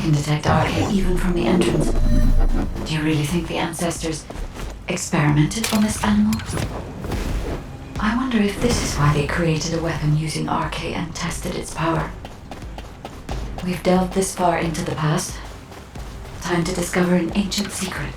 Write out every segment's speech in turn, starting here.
I can detect RK even from the entrance. Do you really think the ancestors experimented on this animal? I wonder if this is why they created a weapon using RK and tested its power. We've delved this far into the past. Time to discover an ancient secret.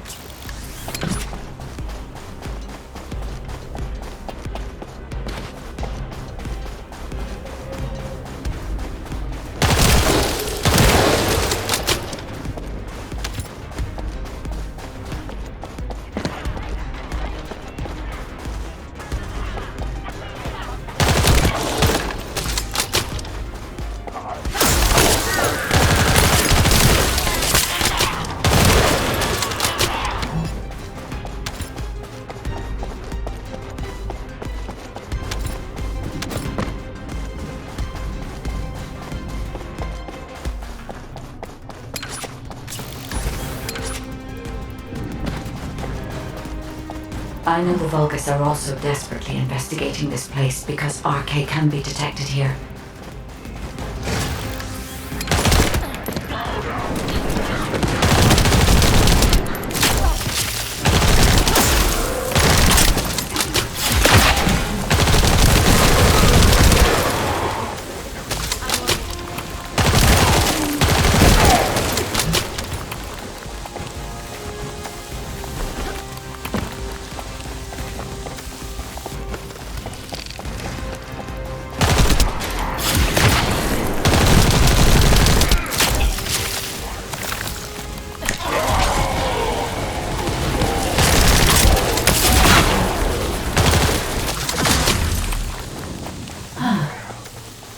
I know the Vulgus are also desperately investigating this place because RK can be detected here.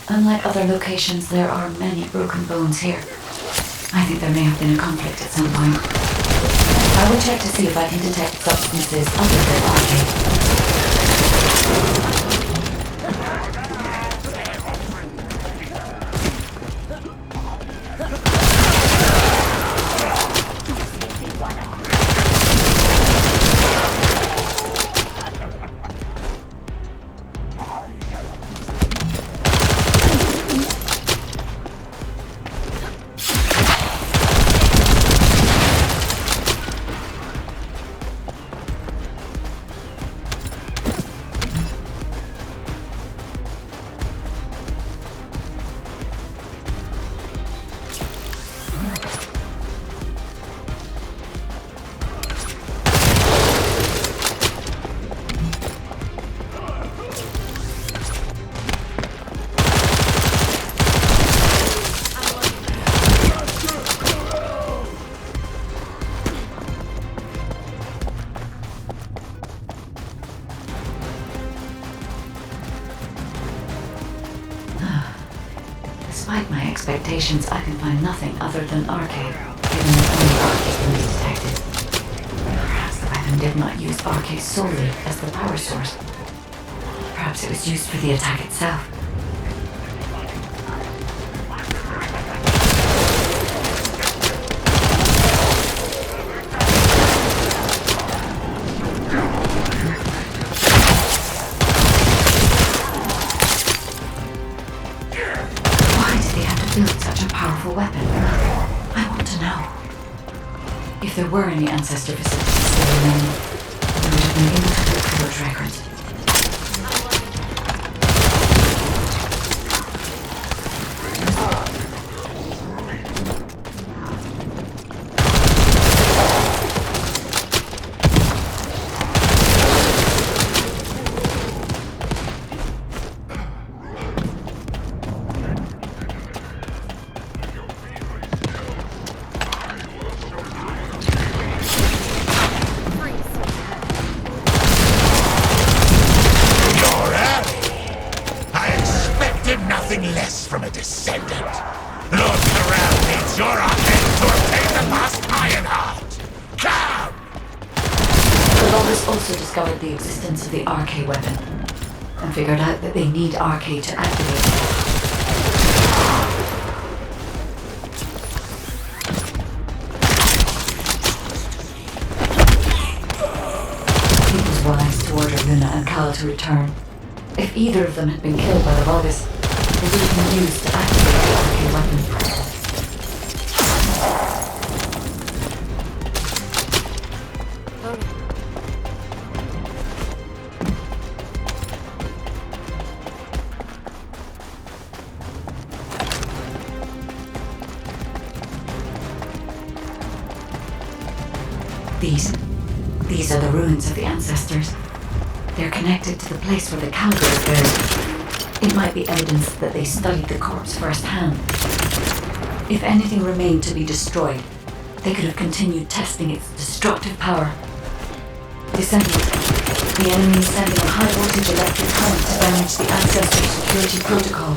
Unlike other locations, there are many broken bones here. I think there may have been a conflict at some point. I will check to see if I can detect substances other than RK. Despite my expectations, I can find nothing other than RK, given that only RK can be detected. Perhaps the weapon did not use RK solely as the power source. Perhaps it was used for the attack itself. Build such a powerful weapon. I want to know. If there were any ancestor facilities still remaining, we would have been able to look for those records. Nothing less from a Descendant. Lord Corral needs your offense to obtain the last Ironheart. Come! The Vulgus also discovered the existence of the RK weapon, and figured out that they need RK to activate it. It was wise to order Luna and Cal to return. If either of them had been killed by the Vulgus, they would have been used to activate the RK weapon. These are the ruins of the ancestors. They're connected to the place where the caliber is buried. It might be evidence that they studied the corpse firsthand. If anything remained to be destroyed, they could have continued testing its destructive power. Descendant, the enemy is sending a high-voltage electric current to damage the ancestor security protocol.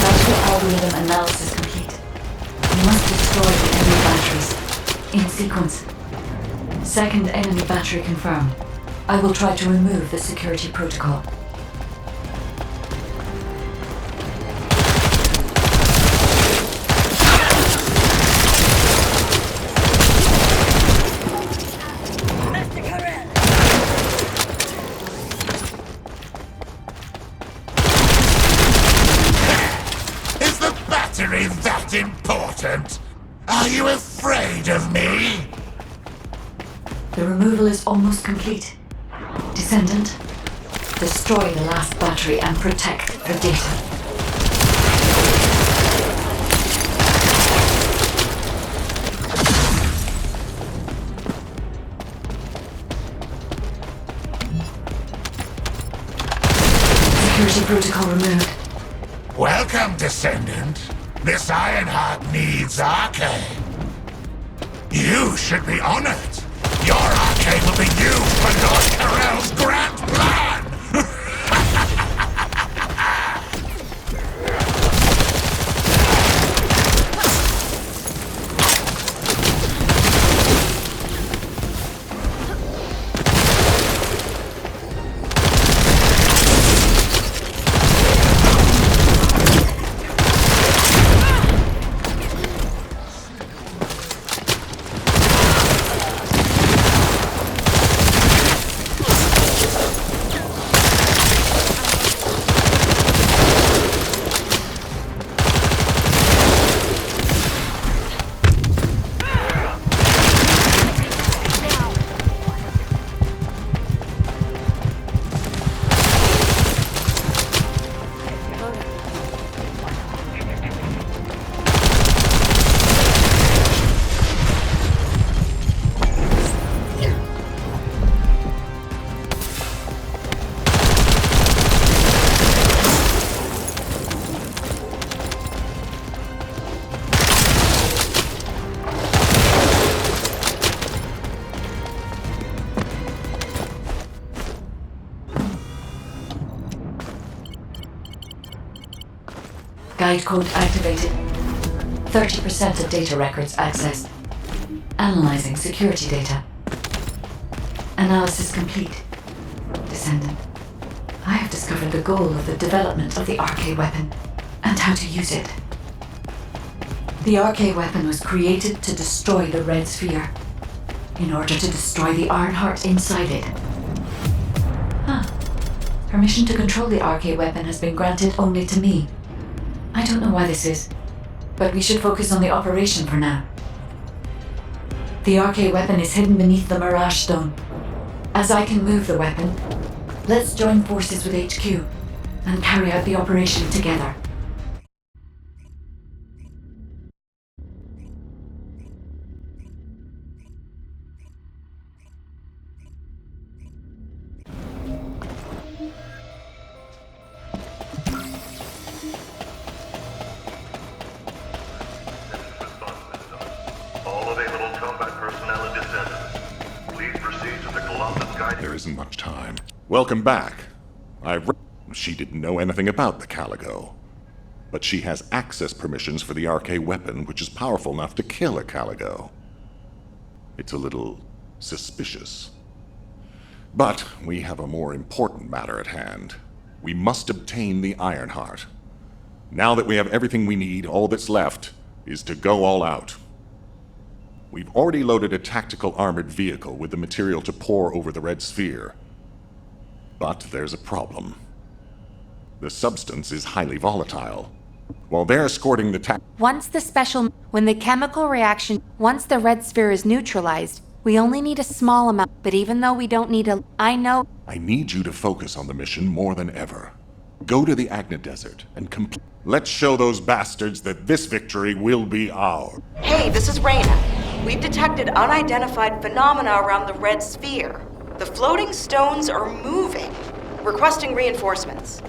Battery algorithm analysis complete. We must destroy the enemy batteries. In sequence. Second enemy battery confirmed. I will try to remove the security protocol. Is the battery that important? Are you afraid of me? The removal is almost complete. Descendant, destroy the last battery and protect the data. Security protocol removed. Welcome, Descendant. This Ironheart needs arcane. You should be honored. Your arcane will be used for Lord Carell's grand plan! Guide code activated. 30% of data records accessed. Analyzing security data. Analysis complete. Descendant, I have discovered the goal of the development of the RK weapon and how to use it. The RK weapon was created to destroy the Red Sphere in order to destroy the Ironheart inside it. Permission to control the RK weapon has been granted only to me. I don't know why this is, but we should focus on the operation for now. The RK weapon is hidden beneath the Mirage Stone. As I can move the weapon, let's join forces with HQ and carry out the operation together. There isn't much time. Welcome back. She didn't know anything about the Caligo. But she has access permissions for the RK weapon, which is powerful enough to kill a Caligo. It's a little suspicious. But we have a more important matter at hand. We must obtain the Ironheart. Now that we have everything we need, all that's left is to go all out. We've already loaded a tactical armored vehicle with the material to pour over the Red Sphere. But there's a problem. The substance is highly volatile. While they're escorting the Once the chemical reaction, once the Red Sphere is neutralized, We only need a small amount, but even though we don't need a... I know... I need you to focus on the mission more than ever. Go to the Agna Desert and complete. Let's show those bastards that this victory will be ours. Hey, this is Reyna. We've detected unidentified phenomena around the red sphere. The floating stones are moving. Requesting reinforcements.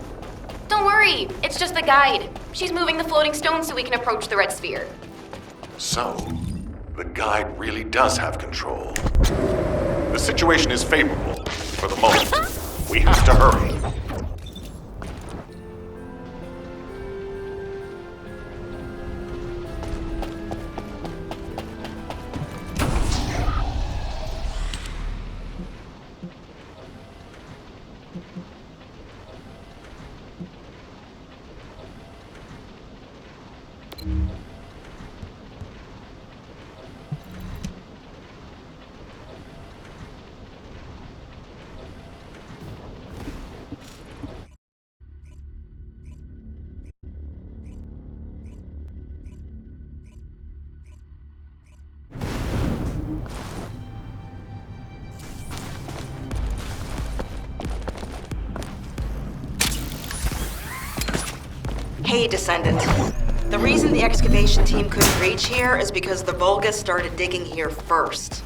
Don't worry, it's just the guide. She's moving the floating stones so we can approach the red sphere. So, the guide really does have control. The situation is favorable for the moment. We have to hurry. Hey, Descendant. The reason the excavation team couldn't reach here is because the Vulgus started digging here first.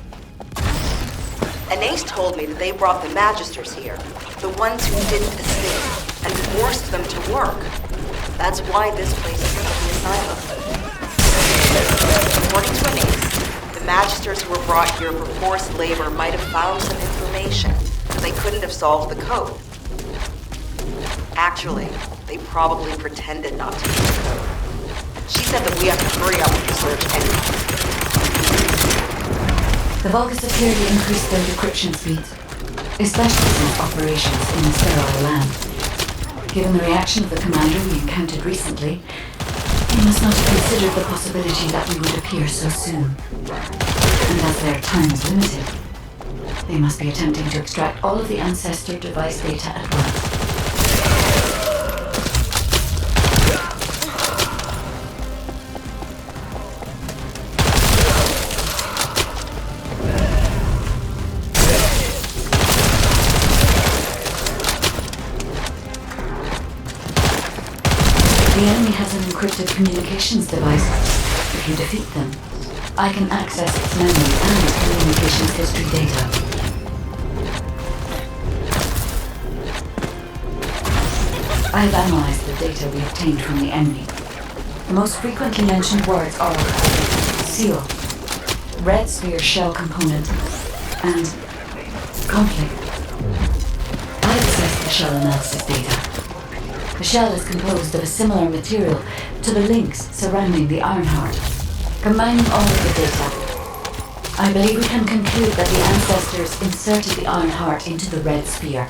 Anais told me that they brought the Magisters here, the ones who didn't escape, and forced them to work. That's why this place is called the Asylum. According to Anais, the Magisters who were brought here for forced labor might have found some information, but they couldn't have solved the code. Actually, they probably pretended not to use the code. She said that we have to hurry up with the search anyway. The Vulgus appear to increase their decryption speeds, especially since operations in the sterile land. Given the reaction of the commander we encountered recently, he must not have considered the possibility that we would appear so soon. And as their time is limited, they must be attempting to extract all of the ancestor device data at once. The enemy has an encrypted communications device. If you defeat them, I can access its memory and communications history data. I've analyzed the data we obtained from the enemy. The most frequently mentioned words are seal, red sphere shell component, and conflict. I accessed the shell analysis data. The shell is composed of a similar material to the links surrounding the Ironheart. Combining all of the data, I believe we can conclude that the ancestors inserted the Ironheart into the red sphere.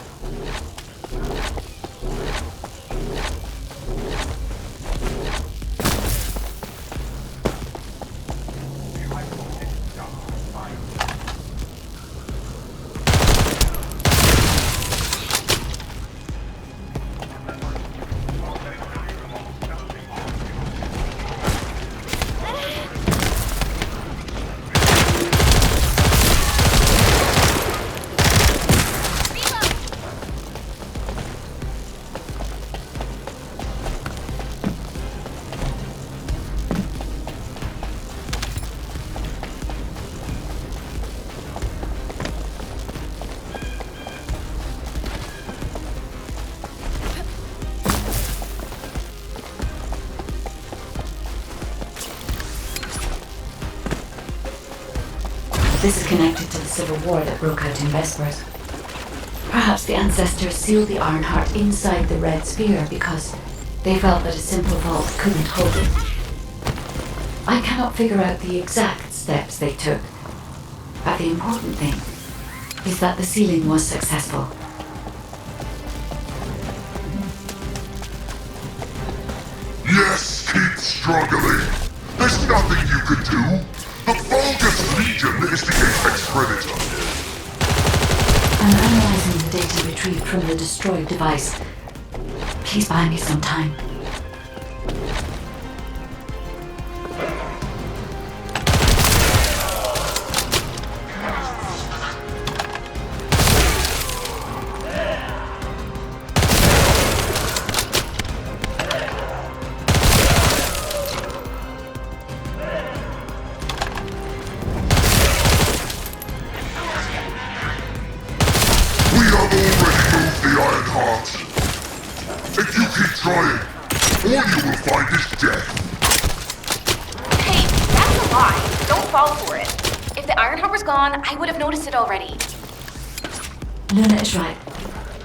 This is connected to the civil war that broke out in Vespers. Perhaps the ancestors sealed the Ironheart inside the red sphere because they felt that a simple vault couldn't hold it. I cannot figure out the exact steps they took, but the important thing is that the sealing was successful. Yes, keep struggling. There's nothing you can do. The Vulgus Legion is the apex predator. I'm analyzing the data retrieved from the destroyed device. Please buy me some time. trying. All you will find is death. Hey, that's a lie. Don't fall for it. If the Iron Harbor's gone, I would have noticed it already. Luna is right.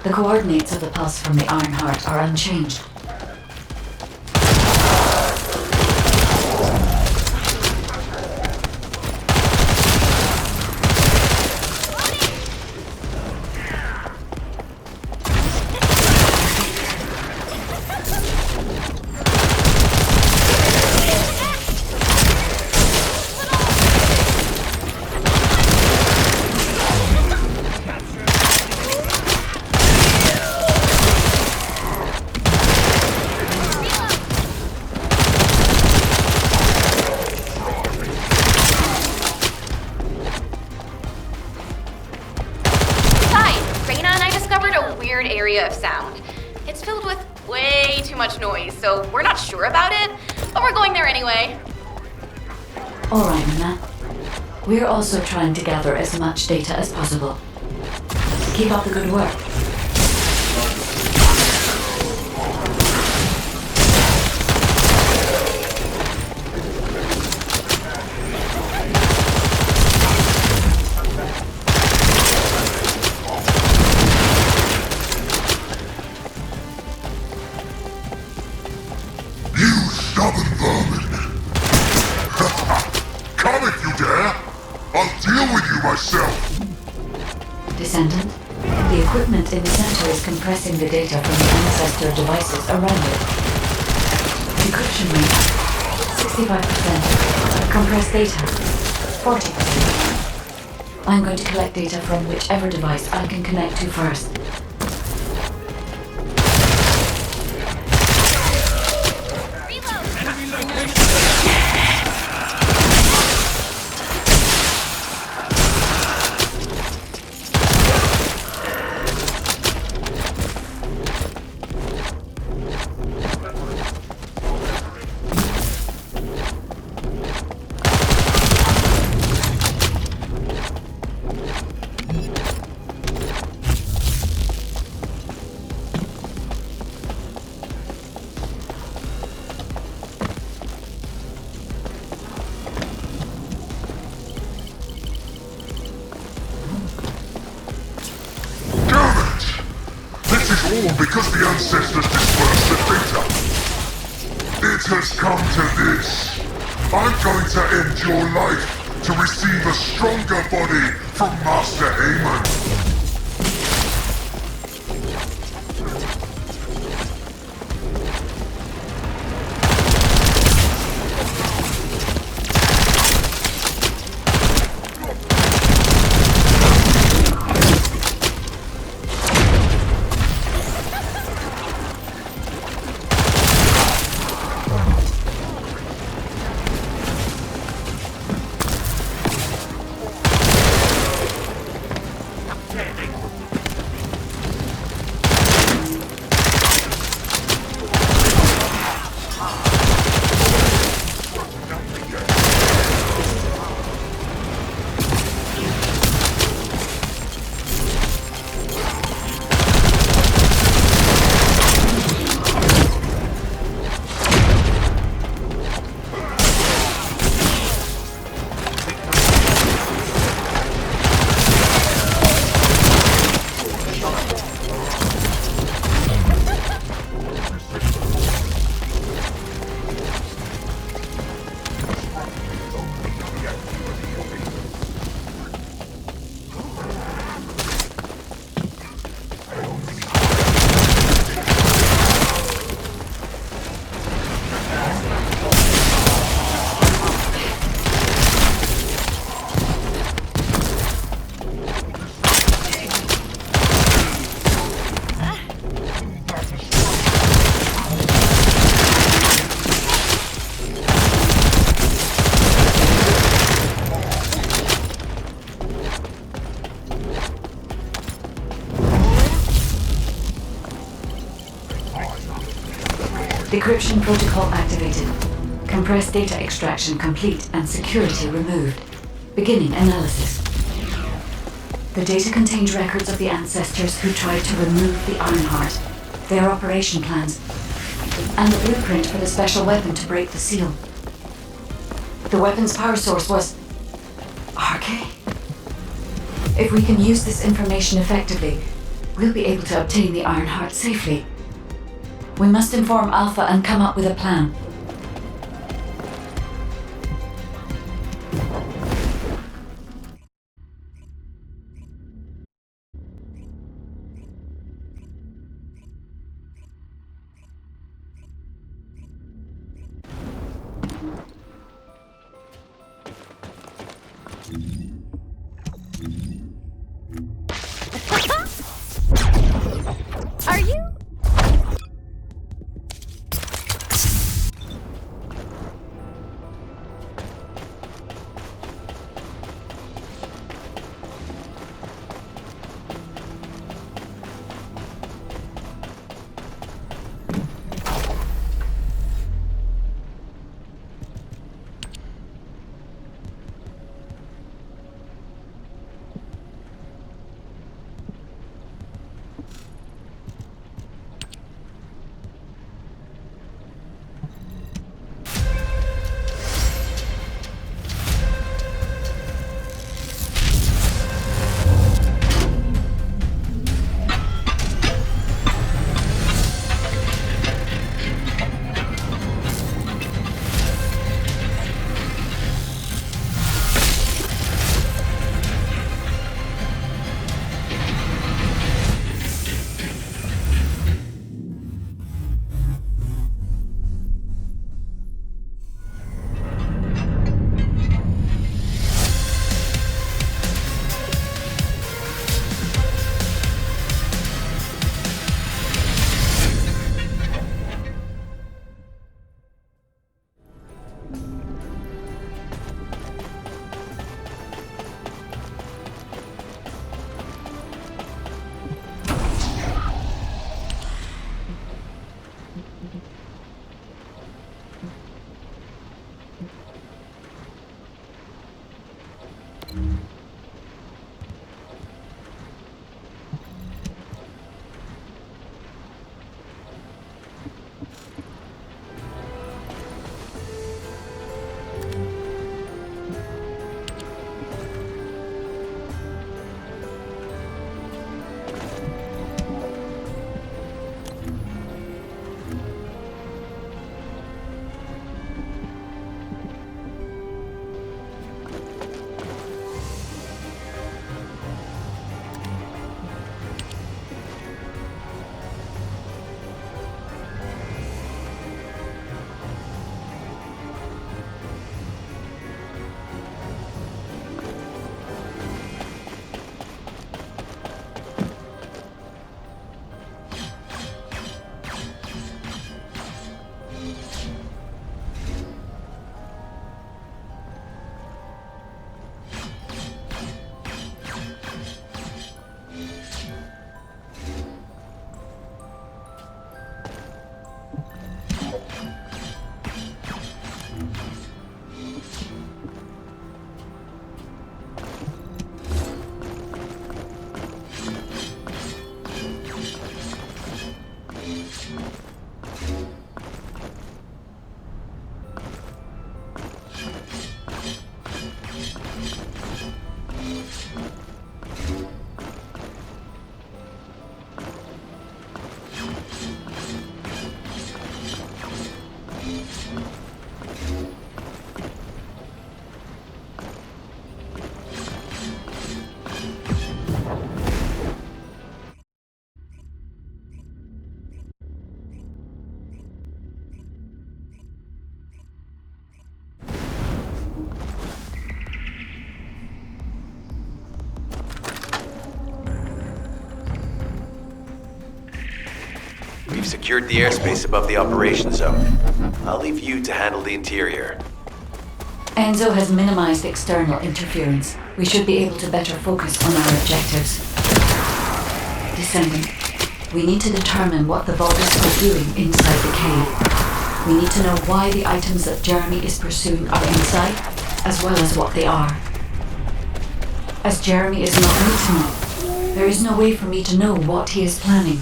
The coordinates of the pulse from the Iron Heart are unchanged. Area of sound. It's filled with way too much noise, so we're not sure about it, but we're going there anyway. Alright, Luna. We're also trying to gather as much data as possible. Keep up the good work. Descendant, the equipment in the center is compressing the data from the ancestor devices around it. Decryption rate, 65%. Compressed data, 40%. I'm going to collect data from whichever device I can connect to first. All because the ancestors dispersed the data. It has come to this. I'm going to end your life to receive a stronger body from Master Amon. Decryption protocol activated. Compressed data extraction complete and security removed. Beginning analysis. The data contained records of the ancestors who tried to remove the Iron Heart, their operation plans, and the blueprint for the special weapon to break the seal. The weapon's power source was... RK? If we can use this information effectively, we'll be able to obtain the Iron Heart safely. We must inform Alpha and come up with a plan. Are you? We've secured the airspace above the operation zone. I'll leave you to handle the interior. Enzo has minimized external interference. We should be able to better focus on our objectives. Descendant, we need to determine what the Vulgus are doing inside the cave. We need to know why the items that Jeremy is pursuing are inside, as well as what they are. As Jeremy is not new to me, there is no way for me to know what he is planning.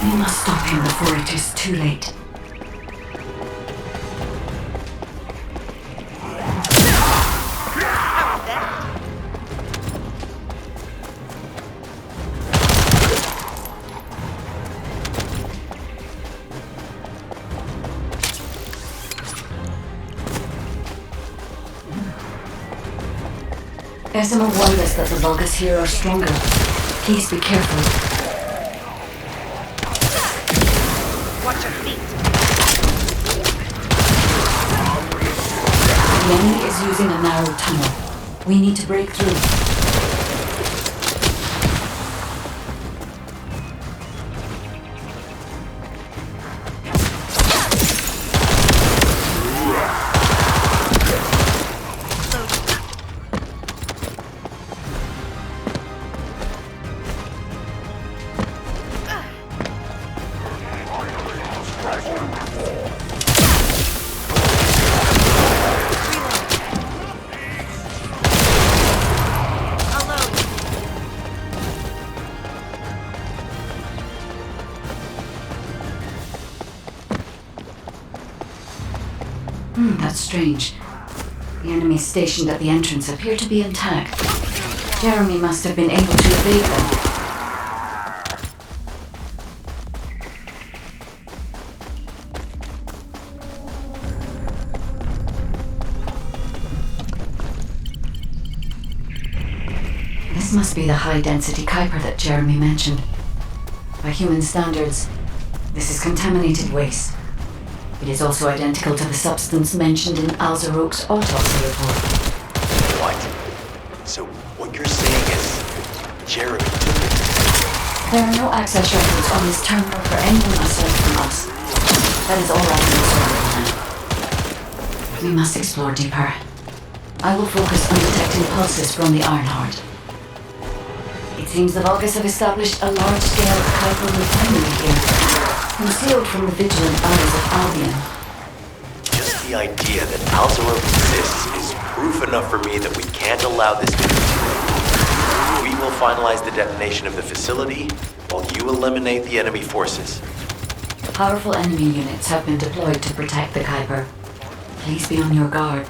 We must stop him before it is too late. Esima warned us that the Vulgus here are stronger. Please be careful. Watch your feet. The enemy is using a narrow tunnel. We need to break through. That's strange. The enemies stationed at the entrance appear to be intact. Jeremy must have been able to evade them. This must be the high-density Kuiper that Jeremy mentioned. By human standards, this is contaminated waste. It is also identical to the substance mentioned in Alzarok's autopsy report. What? So what you're saying is Jeremy took it? There are no access records on this terminal for anyone aside from us. That is all I can observe now. We must explore deeper. I will focus on detecting pulses from the Ironheart. It seems the Vulgus have established a large-scale Kuiper refinery here, concealed from the vigilant eyes of Albion. Just the idea that Alzarok exists is proof enough for me that we can't allow this to continue. We will finalize the detonation of the facility while you eliminate the enemy forces. Powerful enemy units have been deployed to protect the Kuiper. Please be on your guard.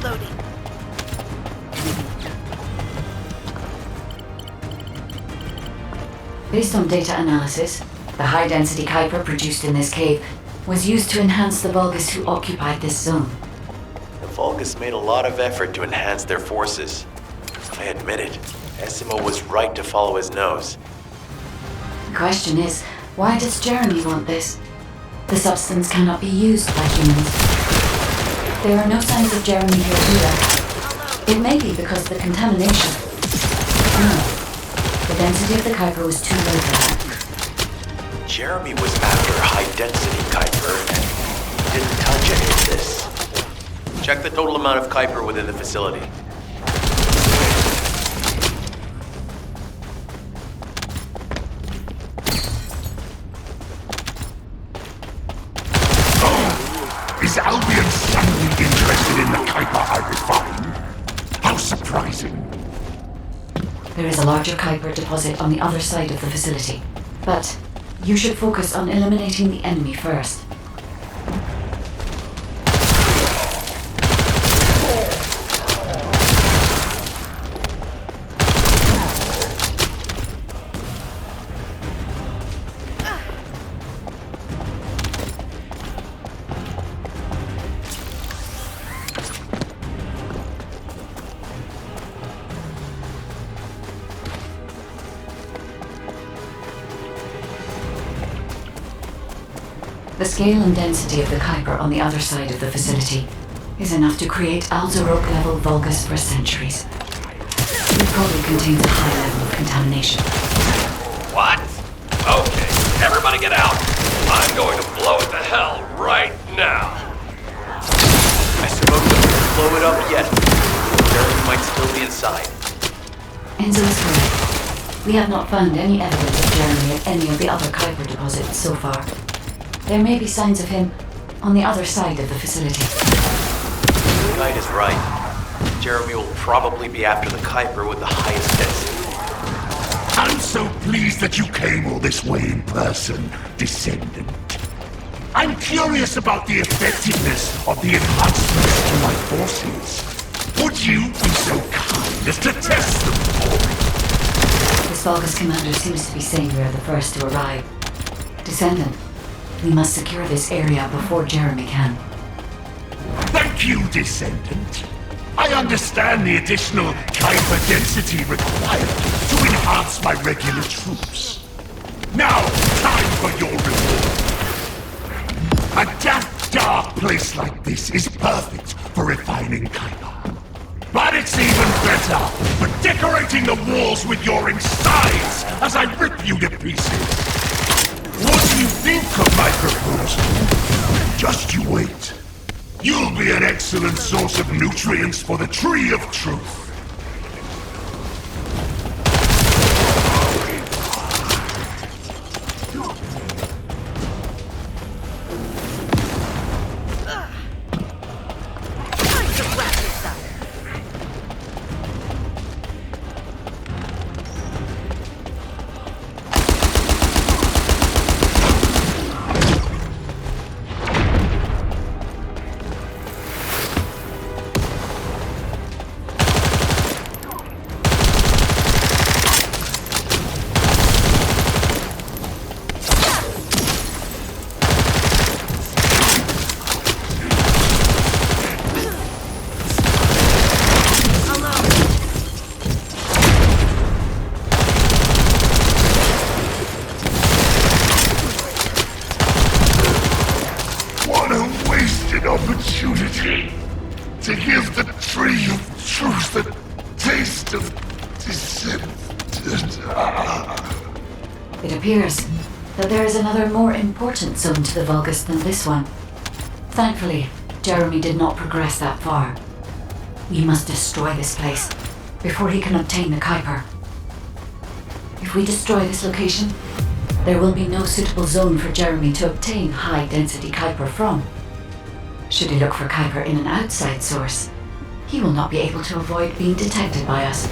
Loading. Based on data analysis, the high-density Kuiper produced in this cave was used to enhance the Vulgus who occupied this zone. The Vulgus made a lot of effort to enhance their forces. I admit it, Esima was right to follow his nose. The question is, why does Jeremy want this? The substance cannot be used by humans. There are no signs of Jeremy here either. It may be because of the contamination. No. The density of the Kuiper was too low for that. Jeremy was after high-density Kuiper, and he didn't touch any of this. Check the total amount of Kuiper within the facility. Is Albion suddenly interested in the Kuiper I refined? How surprising. There is a larger Kuiper deposit on the other side of the facility. But you should focus on eliminating the enemy first. The scale and density of the Kuiper on the other side of the facility is enough to create Alzarok-level Vulgus for centuries. It probably contains a high level of contamination. What? Okay, everybody get out. I'm going to blow it to hell right now. Esima doesn't blow it up yet. Jeremy might still be inside. Enzo is correct. We have not found any evidence of Jeremy at any of the other Kuiper deposits so far. There may be signs of him on the other side of the facility. The guide is right. Jeremy will probably be after the Kuiper with the highest density. I'm so pleased that you came all this way in person, Descendant. I'm curious about the effectiveness of the enhancements to my forces. Would you be so kind as to test them for me? This Vulgus commander seems to be saying we are the first to arrive. Descendant, we must secure this area before Jeremy can. That Thank you, Descendant. I understand the additional Kuiper density required to enhance my regular troops. Now, time for your reward. A dark place like this is perfect for refining Kuiper. But it's even better for decorating the walls with your insides as I rip you to pieces. What do you think of my proposal? Just you wait. You'll be an excellent source of nutrients for the Tree of Truth. Opportunity to give the Tree of Truth the taste of Descendant. It appears that there is another more important zone to the Vulgus than this one. Thankfully, Jeremy did not progress that far. We must destroy this place before he can obtain the Kuiper. If we destroy this location, there will be no suitable zone for Jeremy to obtain high-density Kuiper from. Should he look for Kuiper in an outside source, he will not be able to avoid being detected by us.